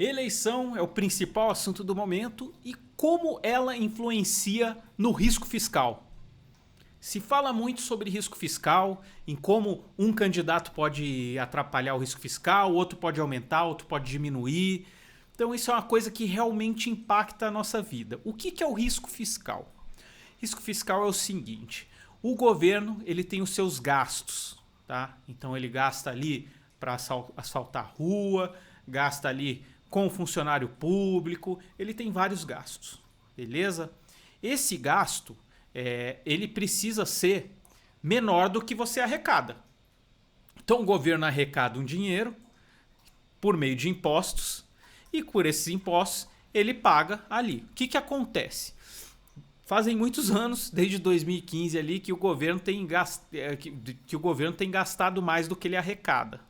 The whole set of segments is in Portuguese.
Eleição é o principal assunto do momento e como ela influencia no risco fiscal. Se fala muito sobre risco fiscal, em como um candidato pode atrapalhar o risco fiscal, outro pode aumentar, outro pode diminuir. Então isso é uma coisa que realmente impacta a nossa vida. O que é o risco fiscal? Risco fiscal é o seguinte: o governo ele tem os seus gastos, tá? Então ele gasta ali para asfaltar rua, gasta ali com o funcionário público, ele tem vários gastos, beleza? Esse gasto ele precisa ser menor do que você arrecada. Então o governo arrecada um dinheiro por meio de impostos e por esses impostos ele paga ali. O que acontece? Fazem muitos anos, desde 2015 ali, que o governo tem gastado mais do que ele arrecada.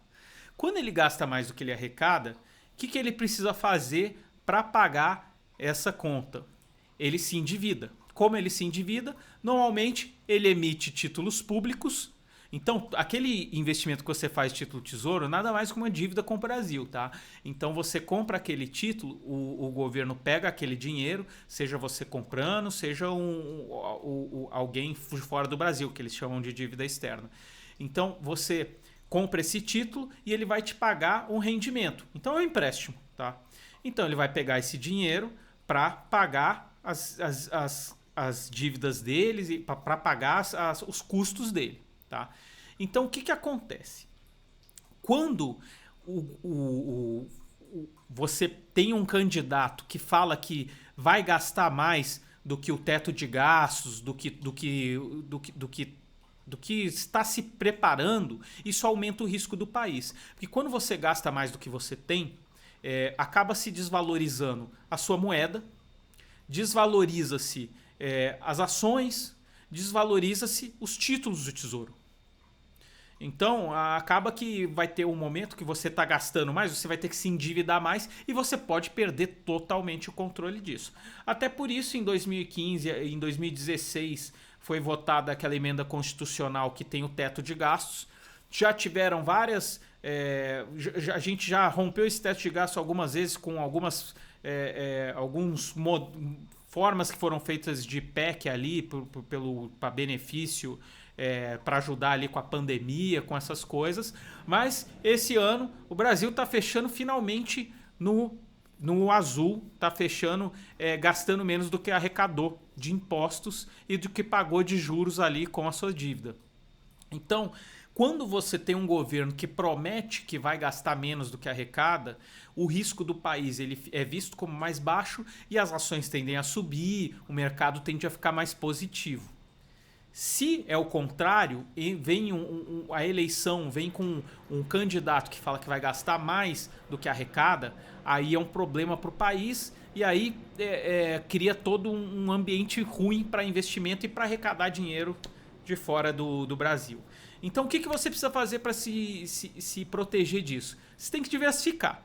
Quando ele gasta mais do que ele arrecada, o que ele precisa fazer para pagar essa conta? Ele se endivida. Como ele se endivida? Normalmente ele emite títulos públicos. Então, aquele investimento que você faz título tesouro, nada mais que uma dívida com o Brasil, tá? Então, você compra aquele título, o governo pega aquele dinheiro, seja você comprando, seja alguém de fora do Brasil, que eles chamam de dívida externa. Então, você compra esse título e ele vai te pagar um rendimento. Então, é um empréstimo, tá? Então, ele vai pegar esse dinheiro para pagar as dívidas deles e para pagar os custos dele. Tá? Então, o que acontece? Quando você tem um candidato que fala que vai gastar mais do que o teto de gastos, do que está se preparando, isso aumenta o risco do país. Porque quando você gasta mais do que você tem, acaba se desvalorizando a sua moeda, desvaloriza-se as ações, desvaloriza-se os títulos do tesouro. Então, acaba que vai ter um momento que você está gastando mais, você vai ter que se endividar mais e você pode perder totalmente o controle disso. Até por isso, em 2015, em 2016, foi votada aquela emenda constitucional que tem o teto de gastos. Já tiveram várias... a gente já rompeu esse teto de gastos algumas vezes com algumas formas que foram feitas de PEC ali para benefício, para ajudar ali com a pandemia, com essas coisas. Mas esse ano o Brasil está fechando finalmente no azul, está fechando gastando menos do que arrecadou de impostos e do que pagou de juros ali com a sua dívida. Então, quando você tem um governo que promete que vai gastar menos do que arrecada, o risco do país ele é visto como mais baixo e as ações tendem a subir, o mercado tende a ficar mais positivo. Se é o contrário, vem a eleição vem com um candidato que fala que vai gastar mais do que arrecada, aí é um problema para o país e aí cria todo um ambiente ruim para investimento e para arrecadar dinheiro de fora do Brasil. Então, o que você precisa fazer para se proteger disso? Você tem que diversificar.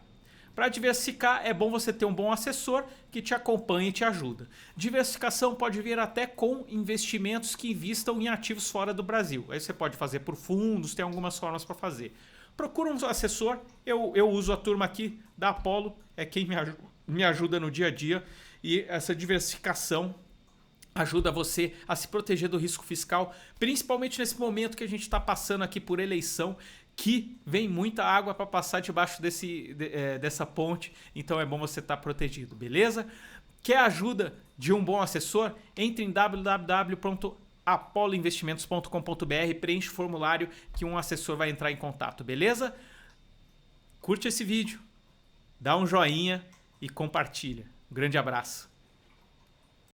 Para diversificar, é bom você ter um bom assessor que te acompanha e te ajuda. Diversificação pode vir até com investimentos que investam em ativos fora do Brasil. Aí você pode fazer por fundos, tem algumas formas para fazer. Procura um assessor, eu uso a turma aqui da Apollo, é quem me ajuda no dia a dia. E essa diversificação ajuda você a se proteger do risco fiscal, principalmente nesse momento que a gente está passando aqui por eleição, que vem muita água para passar debaixo dessa ponte, então é bom você estar protegido, beleza? Quer a ajuda de um bom assessor? Entre em www.apolloinvestimentos.com.br, preenche o formulário que um assessor vai entrar em contato, beleza? Curte esse vídeo, dá um joinha e compartilha. Um grande abraço.